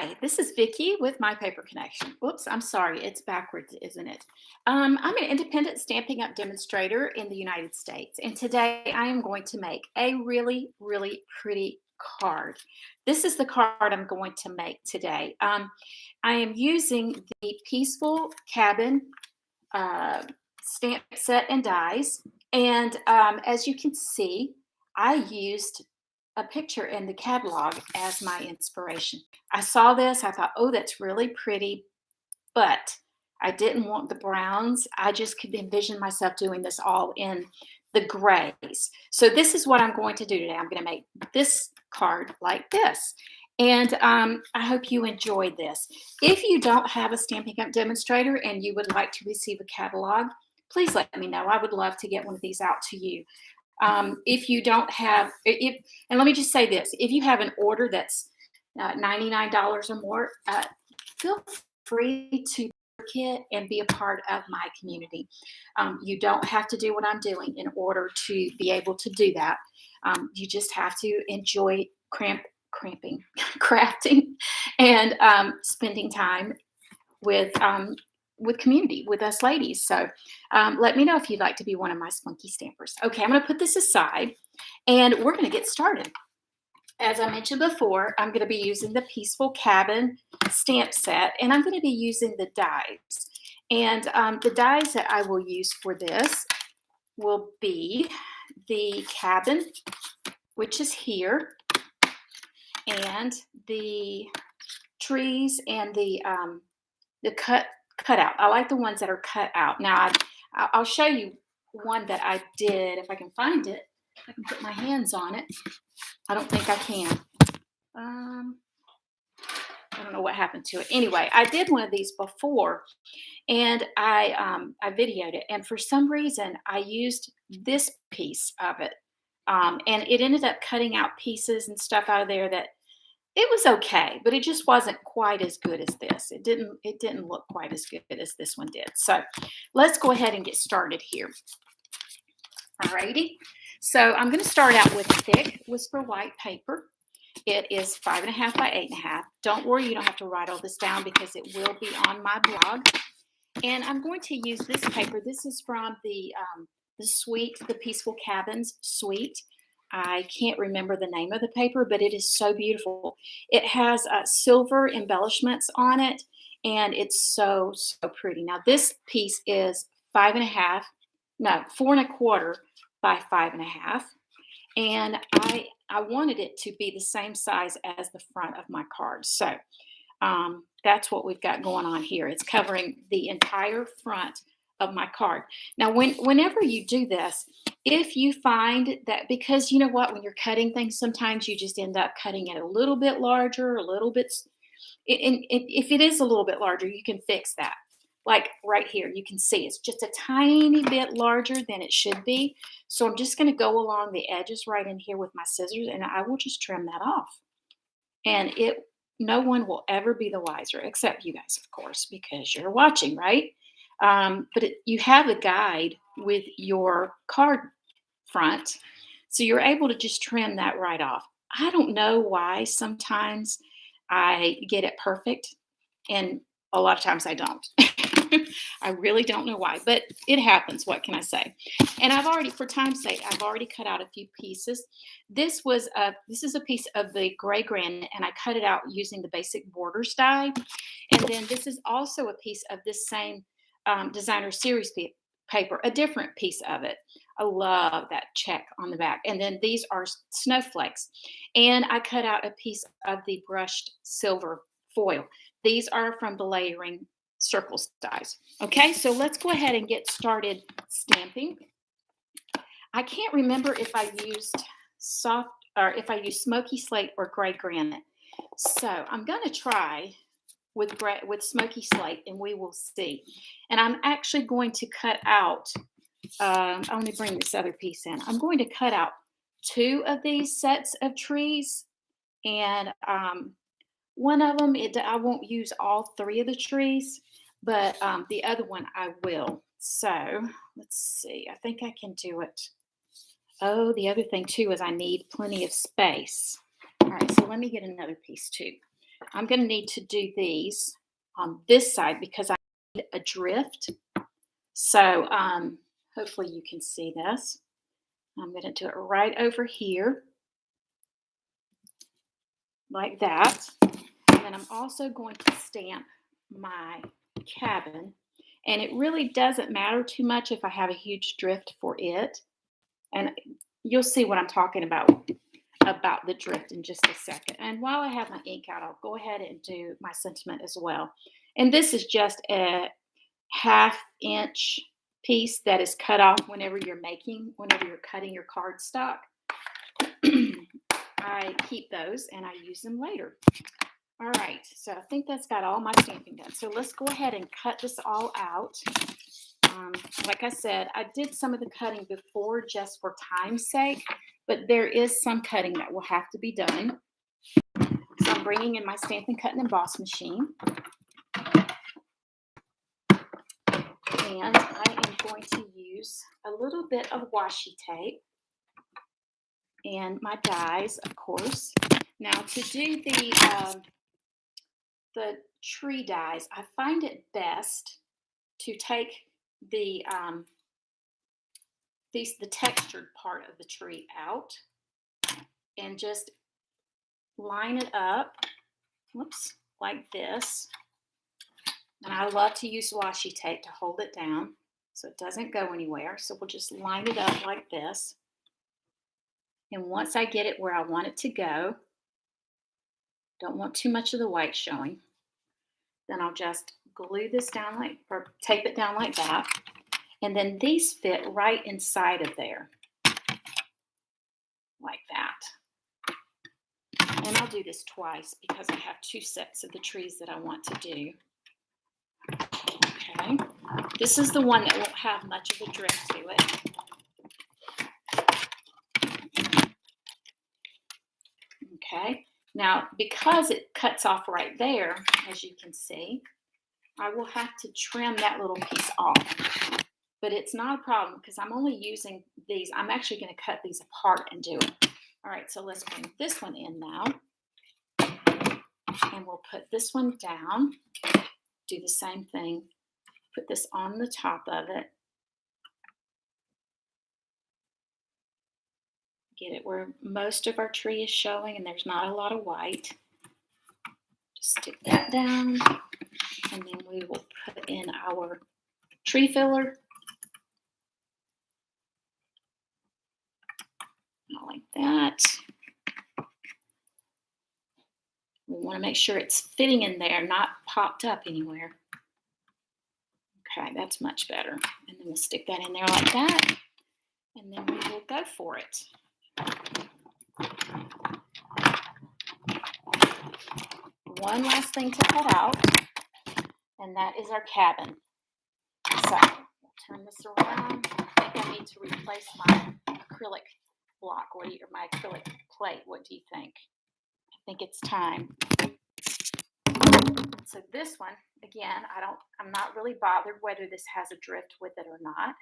Hi, this is Vicky with My Paper Connection. Whoops, I'm sorry, it's backwards, isn't it? I'm an independent Stampin' Up! Demonstrator in the United States, and today I am going to make a really, really pretty card. This is the card I'm going to make today. I am using the Peaceful Cabin uh, stamp set and dies, and as you can see, I used a picture in the catalog as my inspiration. I saw this, I thought, oh, that's really pretty, but I didn't want the browns. I just could envision myself doing this all in the grays. So this is what I'm going to do today. I'm going to make this card like this. And I hope you enjoyed this. If you don't have a Stampin' Up! Demonstrator and you would like to receive a catalog, please let me know. I would love to get one of these out to you. If you don't have, if and let me just say this: if you have an order that's $99 or more, feel free to kit and be a part of my community. You don't have to do what I'm doing in order to be able to do that. You just have to enjoy cramping, crafting, and spending time with community, with us ladies. So let me know if you'd like to be one of my spunky stampers. Okay, I'm going to put this aside and we're going to get started. As I mentioned before, I'm going to be using the Peaceful Cabin stamp set, and I'm going to be using the dies. And the dies that I will use for this will be the cabin, which is here, and the trees and the cut out. I like the ones that are cut out. Now I'll show you one that I did if I can find it. I can put my hands on it. I don't think I can. I don't know what happened to it. Anyway, I did one of these before, and I videoed it. And for some reason, I used this piece of it, and it ended up cutting out pieces and stuff out of there that it was okay, but it just wasn't quite as good as this. It didn't look quite as good as this one did. So let's go ahead and get started here. Alrighty. So I'm going to start out with thick Whisper White paper. It is 5.5 by 8.5. Don't worry, you don't have to write all this down because it will be on my blog. And I'm going to use this paper. This is from the suite, the Peaceful Cabins suite. I can't remember the name of the paper, but it is so beautiful. It has silver embellishments on it, and it's so, so pretty. Now, this piece is 4.25 by 5.5. And I wanted it to be the same size as the front of my card. So that's what we've got going on here. It's covering the entire front of my card. Now, whenever you do this, if you find that, because you know what, when you're cutting things, sometimes you just end up cutting it a little bit larger, a little bit, and if it is a little bit larger, you can fix that. Like right here, you can see it's just a tiny bit larger than it should be. So I'm just going to go along the edges right in here with my scissors, and I will just trim that off. And no one will ever be the wiser, except you guys, of course, because you're watching, right? But you have a guide with your card front, so you're able to just trim that right off. I don't know why sometimes I get it perfect, and a lot of times I don't. I really don't know why, but it happens. What can I say? And I've already, for time's sake, I've already cut out a few pieces. This is a piece of the gray granite, and I cut it out using the basic borders die. And then this is also a piece of this same designer series paper, a different piece of it. I love that check on the back. And then these are snowflakes, and I cut out a piece of the brushed silver foil. These are from the layering circles dies. Okay, so let's go ahead and get started stamping. I can't remember if I used smoky slate or gray granite. So I'm going to try with smoky slate, and we will see. And I'm actually going to cut out. Let me bring this other piece in. I'm going to cut out 2 of these sets of trees, and one of them, I won't use all 3 of the trees, but the other one I will. So let's see. I think I can do it. Oh, the other thing too is I need plenty of space. All right, so let me get another piece too. I'm going to need to do these on this side because I need a drift. So hopefully you can see this. I'm going to do it right over here like that. And then I'm also going to stamp my cabin. And it really doesn't matter too much if I have a huge drift for it. And you'll see what I'm talking about the drift in just a second. And while I have my ink out, I'll go ahead and do my sentiment as well. And this is just a 1/2 inch piece that is cut off whenever you're cutting your cardstock. I keep those and I use them later. All right, so I think that's got all my stamping done. So let's go ahead and cut this all out. Like I said, I did some of the cutting before just for time's sake, but there is some cutting that will have to be done. So I'm bringing in my Stampin' Cut and Emboss machine. And I am going to use a little bit of washi tape and my dies, of course. Now to do the tree dies, I find it best to take the textured part of the tree out and just line it up, whoops, like this. And I love to use washi tape to hold it down so it doesn't go anywhere. So we'll just line it up like this. And once I get it where I want it to go, don't want too much of the white showing, then I'll just glue this down or tape it down like that. And then these fit right inside of there, like that. And I'll do this twice because I have 2 sets of the trees that I want to do. Okay, this is the one that won't have much of a drift to it. Okay, now because it cuts off right there, as you can see, I will have to trim that little piece off. But it's not a problem because I'm only using these. I'm actually going to cut these apart and do it. All right, so let's bring this one in now. And we'll put this one down. Do the same thing. Put this on the top of it. Get it where most of our tree is showing and there's not a lot of white. Just stick that down. And then we will put in our tree filler. Like that. We want to make sure it's fitting in there, not popped up anywhere. Okay, that's much better. And then we'll stick that in there like that. And then we will go for it. One last thing to cut out, and that is our cabin. So we'll turn this around. I think I need to replace my acrylic block. Or my acrylic plate. What do you think? I think it's time. So this one, again, I'm not really bothered whether this has a drift with it or not.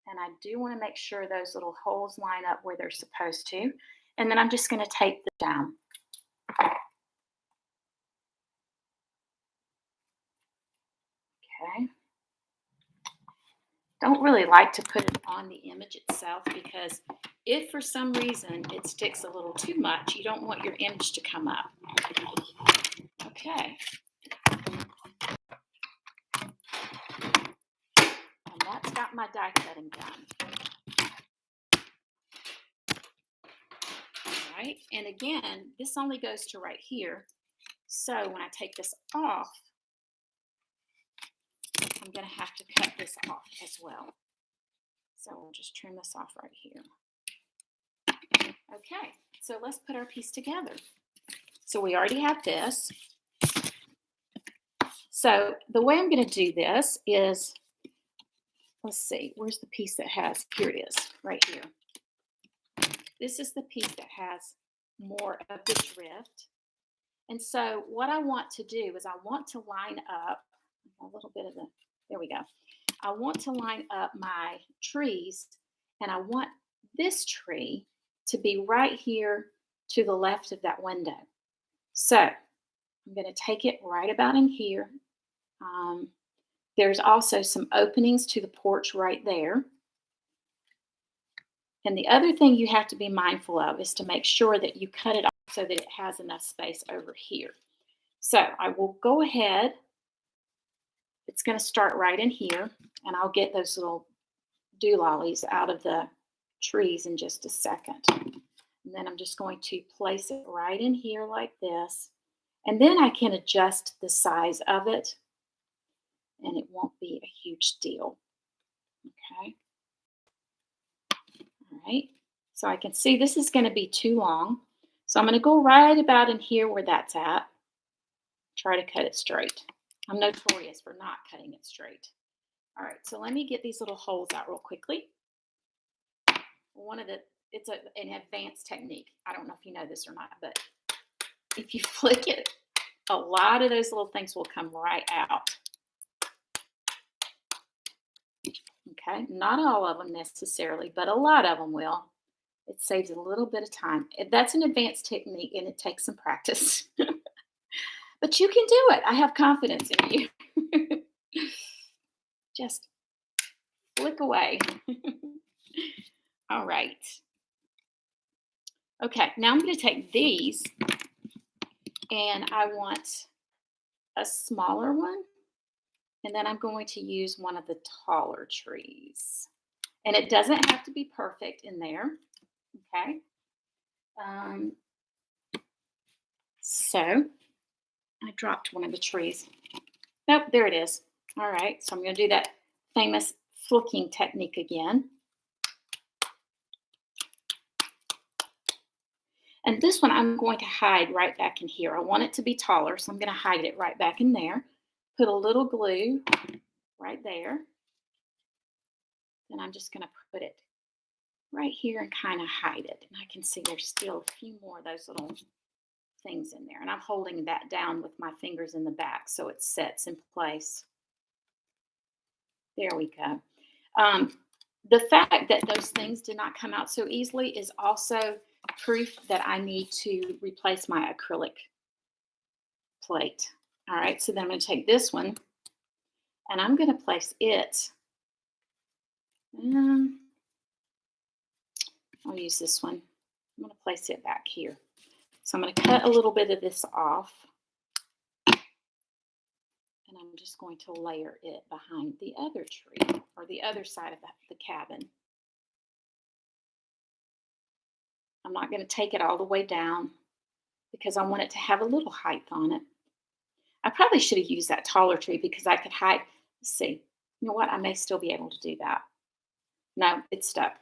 And I do want to make sure those little holes line up where they're supposed to. And then I'm just going to tape this down. Okay. Don't really like to put it on the image itself because if for some reason it sticks a little too much, you don't want your image to come up. Okay. And that's got my die cutting done. All right. And again, this only goes to right here. So when I take this off, I'm going to have to cut this off as well. So we'll just trim this off right here. Okay, so let's put our piece together. So we already have this. So the way I'm going to do this is, let's see, where's the piece that has, here it is, right here. This is the piece that has more of the drift. And so what I want to do is I want to line up a little bit of the, there we go. I want to line up my trees, and I want this tree to be right here to the left of that window. So I'm going to take it right about in here. Um, there's also some openings to the porch right there. And the other thing you have to be mindful of is to make sure that you cut it off so that it has enough space over here. So I will go ahead. It's going to start right in here, and I'll get those little doolollies out of the trees in just a second. And then I'm just going to place it right in here like this. And then I can adjust the size of it, and it won't be a huge deal. Okay. All right. So I can see this is going to be too long. So I'm going to go right about in here where that's at. Try to cut it straight. I'm notorious for not cutting it straight. All right, so let me get these little holes out real quickly. It's an advanced technique. I don't know if you know this or not, but if you flick it, a lot of those little things will come right out. Okay, not all of them necessarily, but a lot of them will. It saves a little bit of time. That's an advanced technique and it takes some practice. But you can do it. I have confidence in you. Just flick away. All right. Okay, now I'm going to take these and I want a smaller one. And then I'm going to use one of the taller trees. And it doesn't have to be perfect in there. Okay. So I dropped one of the trees. Nope, there it is. All right, so I'm going to do that famous flicking technique again. And this one I'm going to hide right back in here. I want it to be taller, so I'm going to hide it right back in there. Put a little glue right there. Then I'm just going to put it right here and kind of hide it. And I can see there's still a few more of those little things in there. And I'm holding that down with my fingers in the back so it sets in place. There we go. The fact that those things did not come out so easily is also proof that I need to replace my acrylic plate. All right, so then I'm going to take this one and I'm going to place it. I'll use this one. I'm going to place it back here. So I'm going to cut a little bit of this off. And I'm just going to layer it behind the other tree or the other side of the cabin. I'm not going to take it all the way down because I want it to have a little height on it. I probably should have used that taller tree because I could hide. Let's see. You know what? I may still be able to do that. No, it's stuck.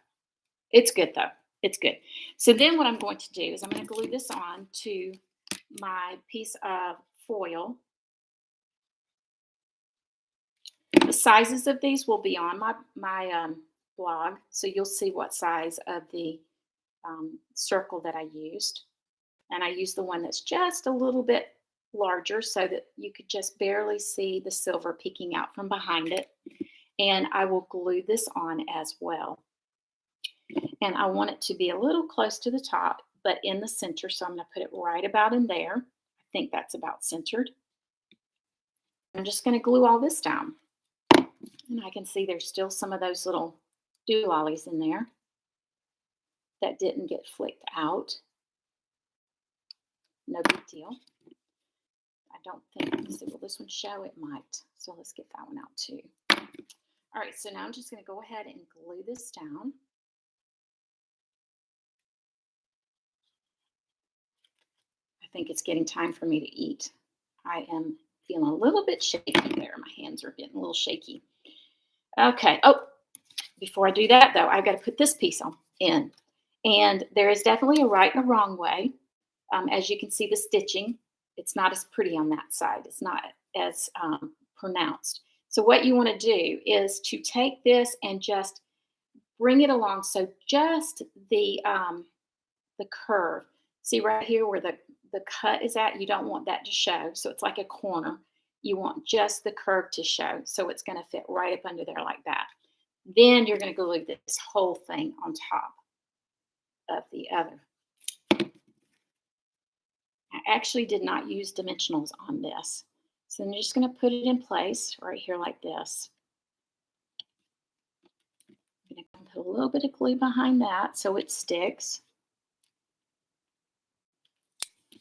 It's good though. It's good. So then what I'm going to do is I'm going to glue this on to my piece of foil. The sizes of these will be on my blog, so you'll see what size of the circle that I used. And I used the one that's just a little bit larger so that you could just barely see the silver peeking out from behind it. And I will glue this on as well. And I want it to be a little close to the top, but in the center. So I'm going to put it right about in there. I think that's about centered. I'm just going to glue all this down. And I can see there's still some of those little doolollies in there that didn't get flicked out. No big deal. I don't think, let's see, will this one show? It might. So let's get that one out too. All right, so now I'm just going to go ahead and glue this down. I think it's getting time for me to eat. I am feeling a little bit shaky there. My hands are getting a little shaky. Okay. Oh, before I do that, though, I've got to put this piece on in. And there is definitely a right and a wrong way. As you can see, the stitching, it's not as pretty on that side. It's not as pronounced. So what you want to do is to take this and just bring it along. So just the curve. See right here where the cut is at? You don't want that to show. So it's like a corner. You want just the curve to show. So it's going to fit right up under there like that. Then you're going to glue this whole thing on top of the other. actually did not use dimensionals on this. So I'm just going to put it in place right here like this. I'm going to put a little bit of glue behind that so it sticks.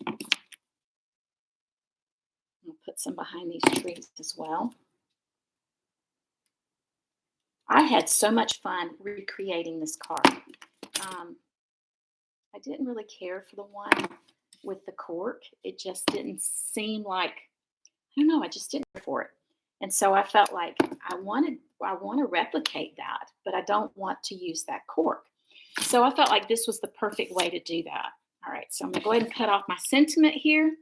I'll put some behind these trees as well. I had so much fun recreating this card. I didn't really care for the one with the cork. It just didn't seem like, I don't know, I just didn't care for it. And so I felt like I want to replicate that, but I don't want to use that cork. So I felt like this was the perfect way to do that. All right, so I'm going to go ahead and cut off my sentiment here,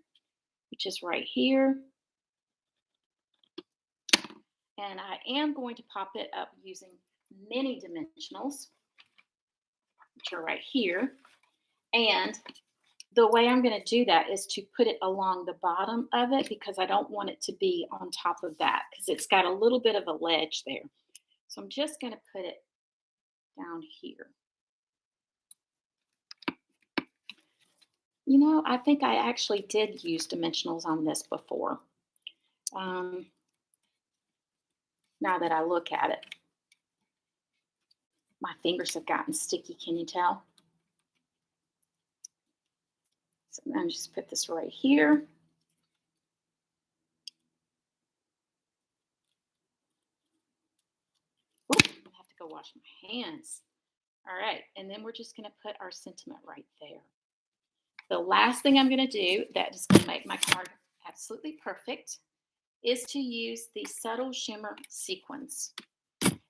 which is right here. And I am going to pop it up using mini dimensionals, which are right here. And the way I'm going to do that is to put it along the bottom of it because I don't want it to be on top of that because it's got a little bit of a ledge there. So I'm just going to put it down here. You know, I think I actually did use dimensionals on this before. Now that I look at it, my fingers have gotten sticky. Can you tell? So I'm just put this right here. Ooh, I have to go wash my hands. All right, and then we're just going to put our sentiment right there. The last thing I'm going to do that is going to make my card absolutely perfect is to use the subtle shimmer sequins.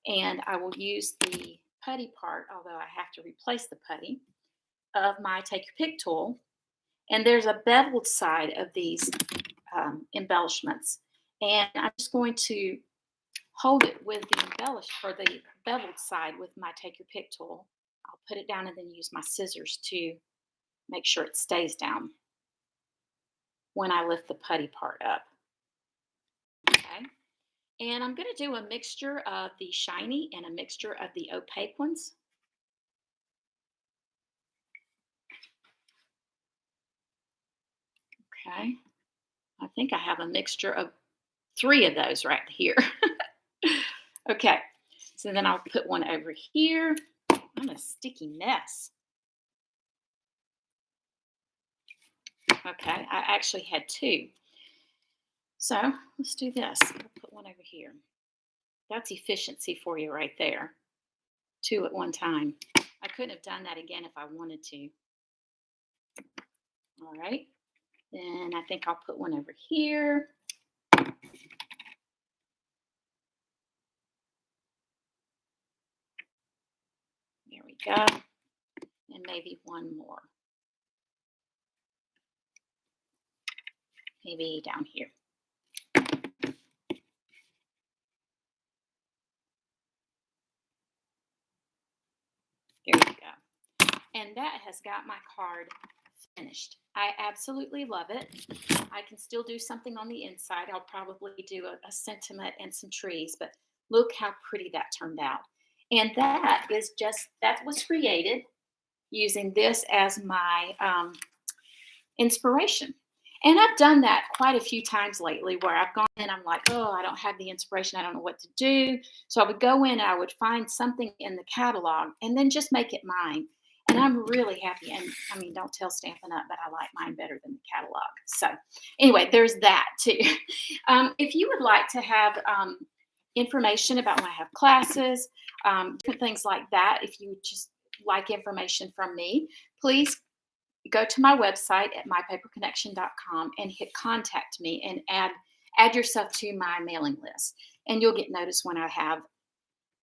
And I will use the putty part, although I have to replace the putty, of my Take Your Pick tool. And there's a beveled side of these embellishments. And I'm just going to hold it with the beveled side with my Take Your Pick tool. I'll put it down and then use my scissors to make sure it stays down when I lift the putty part up. Okay. And I'm going to do a mixture of the shiny and a mixture of the opaque ones. Okay. I think I have a mixture of 3 of those right here. Okay. So then I'll put one over here. I'm a sticky mess. Okay. I actually had 2. So let's do this. I'll put one over here. That's efficiency for you right there. 2 at one time. I couldn't have done that again if I wanted to. All right. Then I think I'll put one over here. There we go. And maybe one more. Maybe down here. There you go. And that has got my card finished. I absolutely love it. I can still do something on the inside. I'll probably do a sentiment and some trees, but look how pretty that turned out. And that was created using this as my inspiration. And I've done that quite a few times lately where I've gone in, I'm like, oh, I don't have the inspiration. I don't know what to do. So I would go in and I would find something in the catalog and then just make it mine. And I'm really happy. And I mean, don't tell Stampin' Up, but I like mine better than the catalog. So anyway, there's that too. If you would like to have information about when I have classes, different things like that, if you just like information from me, please go to my website at mypaperconnection.com and hit contact me and add yourself to my mailing list. And you'll get notice when I have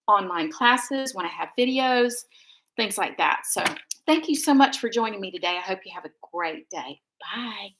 online classes, when I have videos, things like that. So thank you so much for joining me today. I hope you have a great day. Bye.